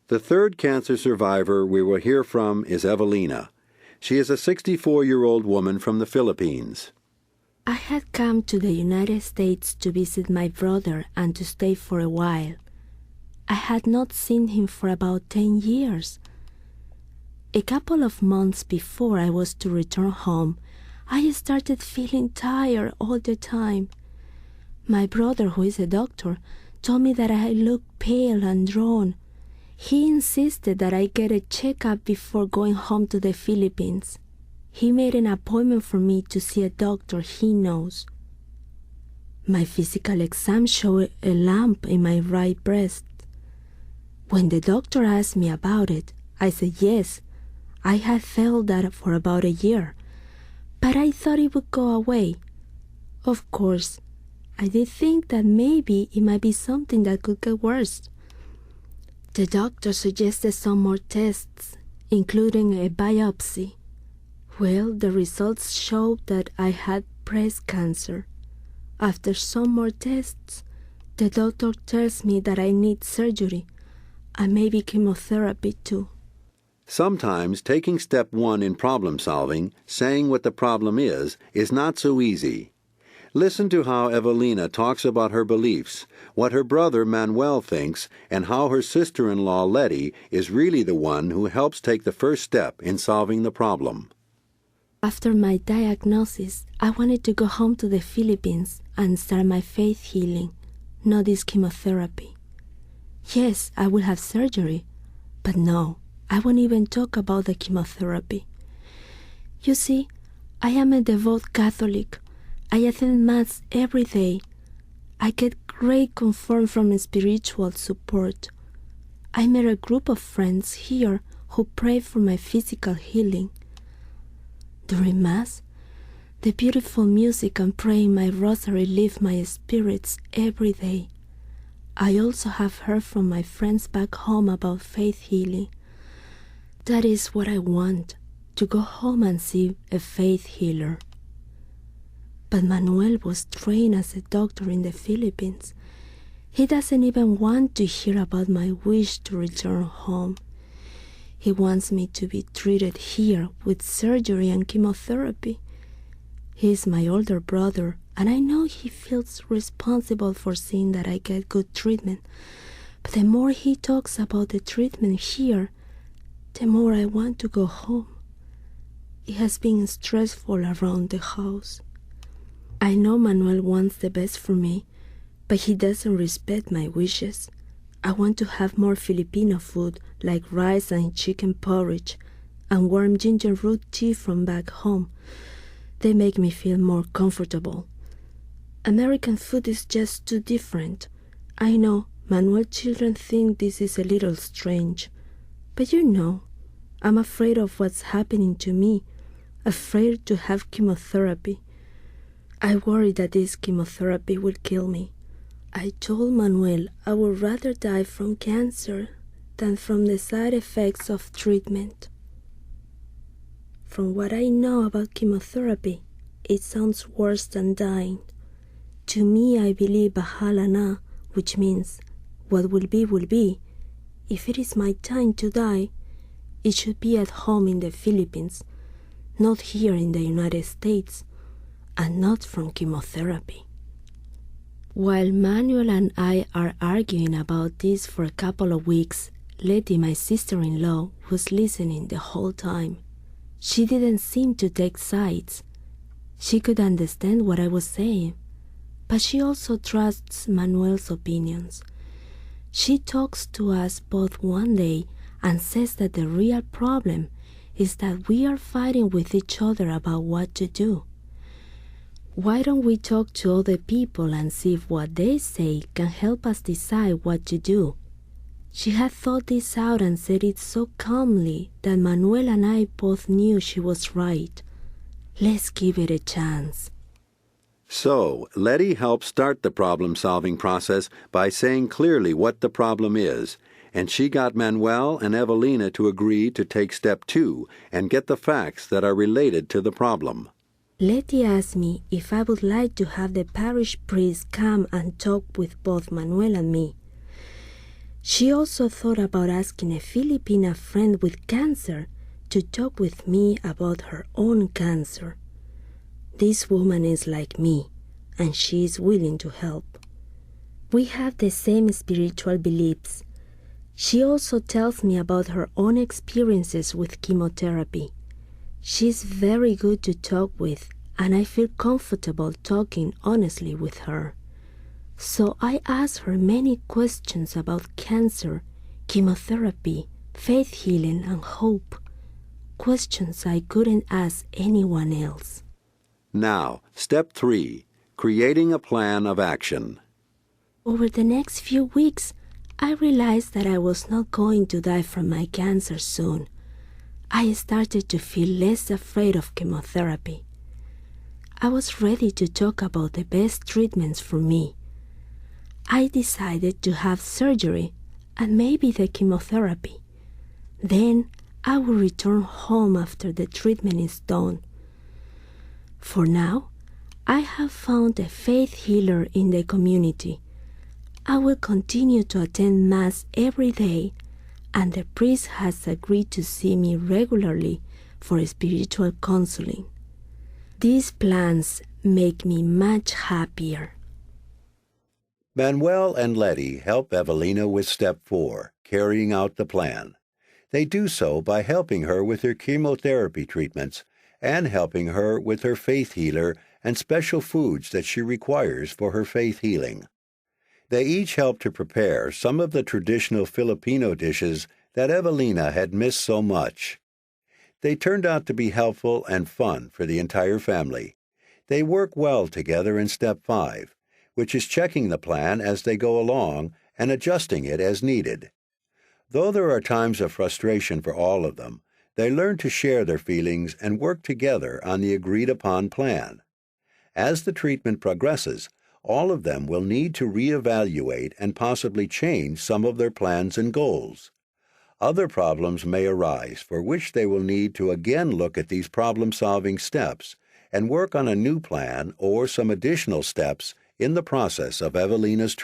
The third cancer survivor we will hear from is Evelina. She is a 64-year-old woman from the Philippines. I had come to the United States to visit my brother and to stay for a while. I had not seen him for about 10 years. A couple of months before I was to return home, I started feeling tired all the time. My brother, who is a doctor, told me that I looked pale and drawn. He insisted that I get a checkup before going home to the Philippines. He made an appointment for me to see a doctor he knows. My physical exam showed a lump in my right breast. When the doctor asked me about it, I said yes. I had felt that for about a year, but I thought it would go away. Of course, I did think that maybe it might be something that could get worse. The doctor suggested some more tests, including a biopsy. Well, the results showed that I had breast cancer. After some more tests, the doctor tells me that I need surgery and maybe chemotherapy too. Sometimes taking step one in problem solving, saying what the problem is not so easy. Listen to how Evelina talks about her beliefs, what her brother Manuel thinks, and how her sister-in-law Letty is really the one who helps take the first step in solving the problem. After my diagnosis, I wanted to go home to the Philippines and start my faith healing, not this chemotherapy. Yes, I will have surgery, but no, I won't even talk about the chemotherapy. You see, I am a devout Catholic. I attend Mass every day. I get great comfort from spiritual support. I met a group of friends here who pray for my physical healing. During Mass, the beautiful music and praying my rosary lift my spirits every day. I also have heard from my friends back home about faith healing. That is what I want, to go home and see a faith healer. But Manuel was trained as a doctor in the Philippines. He doesn't even want to hear about my wish to return home. He wants me to be treated here with surgery and chemotherapy. He is my older brother, and I know he feels responsible for seeing that I get good treatment. But the more he talks about the treatment here, the more I want to go home. It has been stressful around the house. I know Manuel wants the best for me, but he doesn't respect my wishes. I want to have more Filipino food like rice and chicken porridge and warm ginger root tea from back home. They make me feel more comfortable. American food is just too different. I know Manuel's children think this is a little strange, but you know, I'm afraid of what's happening to me, afraid to have chemotherapy. I worry that this chemotherapy will kill me. I told Manuel I would rather die from cancer than from the side effects of treatment. From what I know about chemotherapy, it sounds worse than dying. To me, I believe Bahala Na, which means what will be will be. If it is my time to die, it should be at home in the Philippines, not here in the United States, and not from chemotherapy. While Manuel and I are arguing about this for a couple of weeks, Letty, my sister-in-law, was listening the whole time. She didn't seem to take sides. She could understand what I was saying, but she also trusts Manuel's opinions. She talks to us both one day and says that the real problem is that we are fighting with each other about what to do. Why don't we talk to other people and see if what they say can help us decide what to do? She had thought this out and said it so calmly that Manuel and I both knew she was right. Let's give it a chance. So, Letty helped start the problem-solving process by saying clearly what the problem is, and she got Manuel and Evelina to agree to take step 2 and get the facts that are related to the problem. Letty asked me if I would like to have the parish priest come and talk with both Manuel and me. She also thought about asking a Filipina friend with cancer to talk with me about her own cancer. This woman is like me, and she is willing to help. We have the same spiritual beliefs. She also tells me about her own experiences with chemotherapy. She's very good to talk with, and I feel comfortable talking honestly with her. So I asked her many questions about cancer, chemotherapy, faith healing, and hope. Questions I couldn't ask anyone else. Now, step 3, creating a plan of action. Over the next few weeks, I realized that I was not going to die from my cancer soon. I started to feel less afraid of chemotherapy. I was ready to talk about the best treatments for me. I decided to have surgery and maybe the chemotherapy. Then I will return home after the treatment is done. For now, I have found a faith healer in the community. I will continue to attend Mass every day, and the priest has agreed to see me regularly for spiritual counseling. These plans make me much happier. Manuel and Letty help Evelina with step 4, carrying out the plan. They do so by helping her with her chemotherapy treatments and helping her with her faith healer and special foods that she requires for her faith healing. They each help to prepare some of the traditional Filipino dishes that Evelina had missed so much. They turned out to be helpful and fun for the entire family. They work well together in step 5, which is checking the plan as they go along and adjusting it as needed. Though there are times of frustration for all of them, they learn to share their feelings and work together on the agreed-upon plan. As the treatment progresses, all of them will need to reevaluate and possibly change some of their plans and goals. Other problems may arise for which they will need to again look at these problem-solving steps and work on a new plan or some additional steps in the process of Evelina's